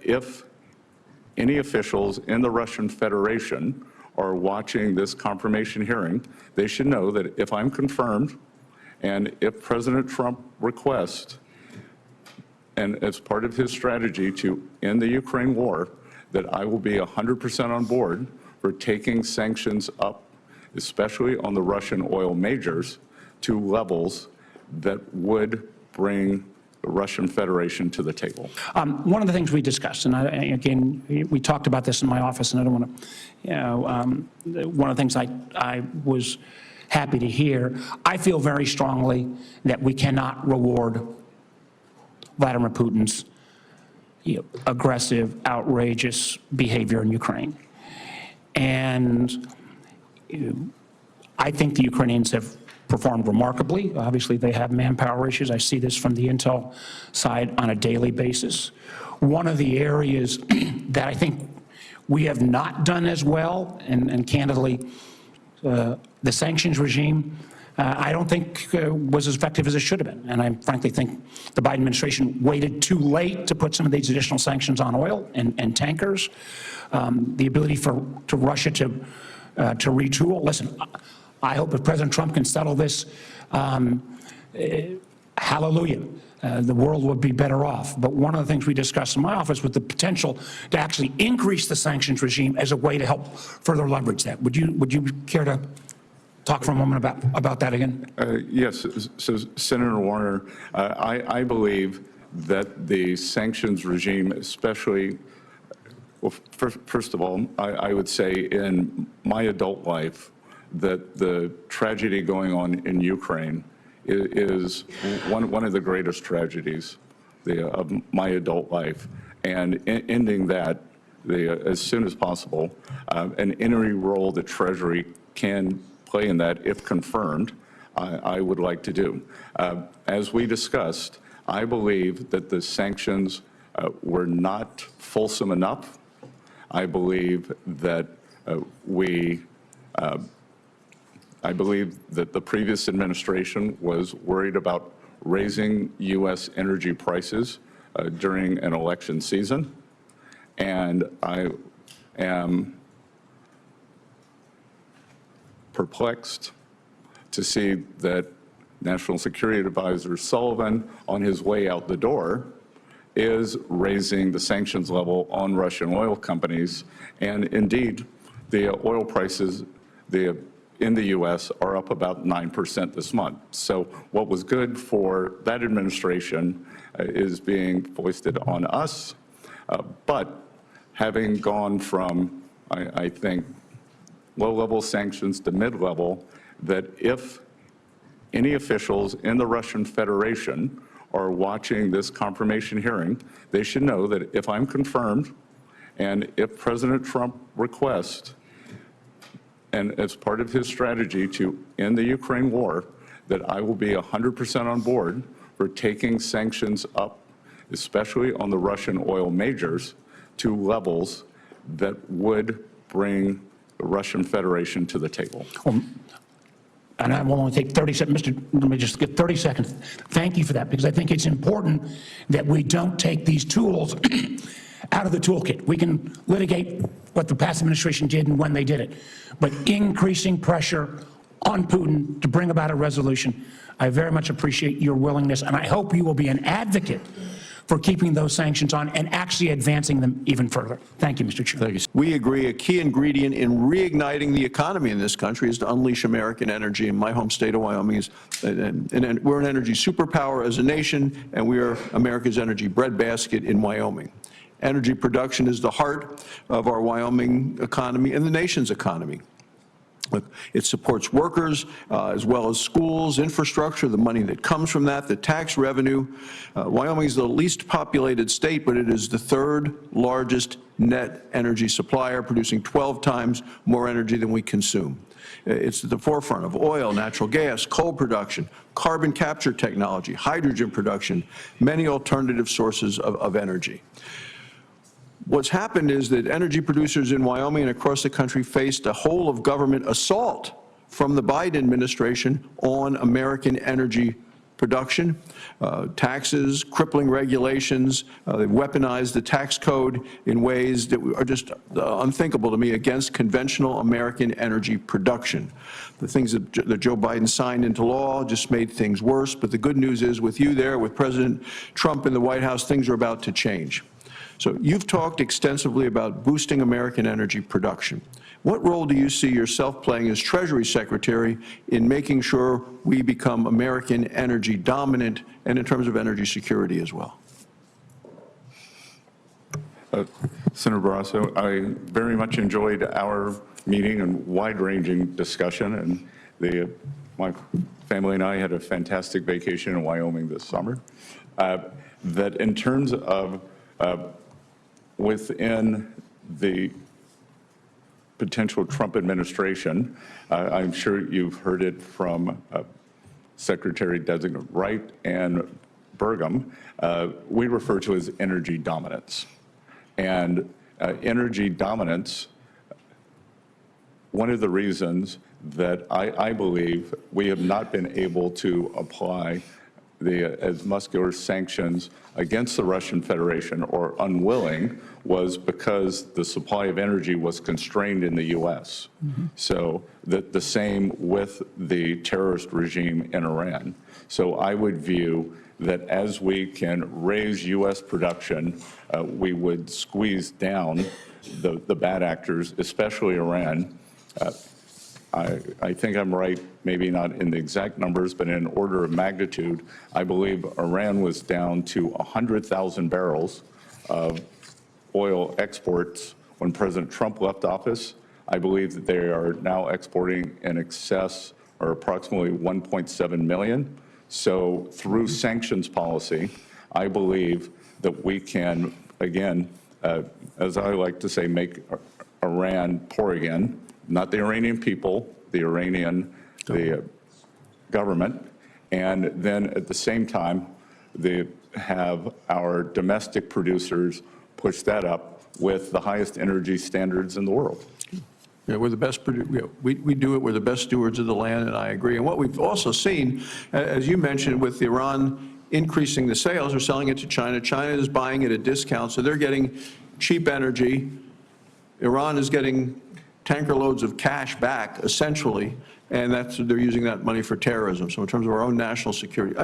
if any officials in the Russian Federation are watching this confirmation hearing, they should know that if I'm confirmed and if President Trump requests, and as part of his strategy to end the Ukraine war, that I will be 100% on board for taking sanctions up, especially on the Russian oil majors, to levels that would bring the Russian Federation to the table. One of the things we discussed, and again, we talked about this in my office, and I don't want to, one of the things I was happy to hear, I feel very strongly that we cannot reward Vladimir Putin's aggressive, outrageous behavior in Ukraine. And I think the Ukrainians have performed remarkably. Obviously, they have manpower issues. I see this from the intel side on a daily basis. One of the areas that I think we have not done as well, and candidly, the sanctions regime, I don't think was as effective as it should have been. And I frankly think the Biden administration waited too late to put some of these additional sanctions on oil and tankers. The ability for Russia to retool. Listen, I hope if President Trump can settle this, hallelujah, the world would be better off. But one of the things we discussed in my office was the potential to actually increase the sanctions regime as a way to help further leverage that. Would you care to talk for a moment about that again? Yes, so Senator Warner, I believe that the sanctions regime, especially, well, first of all, I would say in my adult life that the tragedy going on in Ukraine is one of the greatest tragedies of my adult life, and ending that as soon as possible, and any role that Treasury can play in that, if confirmed, I would like to do. As we discussed, I believe that the sanctions were not fulsome enough. I believe that I believe that the previous administration was worried about raising U.S. energy prices during an election season, and I am perplexed to see that National Security Advisor Sullivan, on his way out the door, is raising the sanctions level on Russian oil companies. And indeed, the oil prices in the U.S. are up about 9% this month. So what was good for that administration is being foisted on us. But having gone from, I think, low-level sanctions to mid-level, that if any officials in the Russian Federation are watching this confirmation hearing, they should know that if I'm confirmed and if President Trump requests, and as part of his strategy to end the Ukraine war, that I will be 100% on board for taking sanctions up, especially on the Russian oil majors, to levels that would bring the Russian Federation to the table. And I will only take 30 seconds. Let me just get 30 seconds. Thank you for that, because I think it's important that we don't take these tools out of the toolkit. We can litigate what the past administration did and when they did it, but increasing pressure on Putin to bring about a resolution. I very much appreciate your willingness, and I hope you will be an advocate for keeping those sanctions on and actually advancing them even further. Thank you, Mr. Chair. Thank you. We agree a key ingredient in reigniting the economy in this country is to unleash American energy. In my home state of Wyoming, and we're an energy superpower as a nation, and we are America's energy breadbasket in Wyoming. Energy production is the heart of our Wyoming economy and the nation's economy. It supports workers as well as schools, infrastructure, the money that comes from that, the tax revenue. Wyoming is the least populated state, but it is the third largest net energy supplier, producing 12 times more energy than we consume. It's at the forefront of oil, natural gas, coal production, carbon capture technology, hydrogen production, many alternative sources of energy. What's happened is that energy producers in Wyoming and across the country faced a whole-of-government assault from the Biden administration on American energy production, taxes, crippling regulations. They've weaponized the tax code in ways that are just unthinkable to me against conventional American energy production. The things that Joe Biden signed into law just made things worse, but the good news is with you there, with President Trump in the White House, things are about to change. So you've talked extensively about boosting American energy production. What role do you see yourself playing as Treasury Secretary in making sure we become American energy dominant and in terms of energy security as well? Senator Barrasso, I very much enjoyed our meeting and wide-ranging discussion, and my family and I had a fantastic vacation in Wyoming this summer. That in terms of within the potential Trump administration, I'm sure you've heard it from Secretary-designate Wright and Burgum, we refer to as energy dominance. And energy dominance, one of the reasons that I believe we have not been able to apply as muscular sanctions against the Russian Federation, or unwilling, was because the supply of energy was constrained in the U.S. So the same with the terrorist regime in Iran. So I would view that as we can raise U.S. production, we would squeeze down the bad actors, especially Iran. I think I'm right, maybe not in the exact numbers, but in order of magnitude, I believe Iran was down to 100,000 barrels of oil exports when President Trump left office. I believe that they are now exporting in excess, or approximately 1.7 million. So through sanctions policy, I believe that we can, again, as I like to say, make Iran poor again. Not the Iranian people, the Iranian government, and then at the same time, they have our domestic producers push that up with the highest energy standards in the world. Yeah, we're the best, we do it, we're the best stewards of the land, and I agree. And what we've also seen, as you mentioned, with Iran increasing the sales, or selling it to China, China is buying at a discount, so they're getting cheap energy. Iran is getting tanker loads of cash back, essentially, and they're using that money for terrorism. So in terms of our own national security.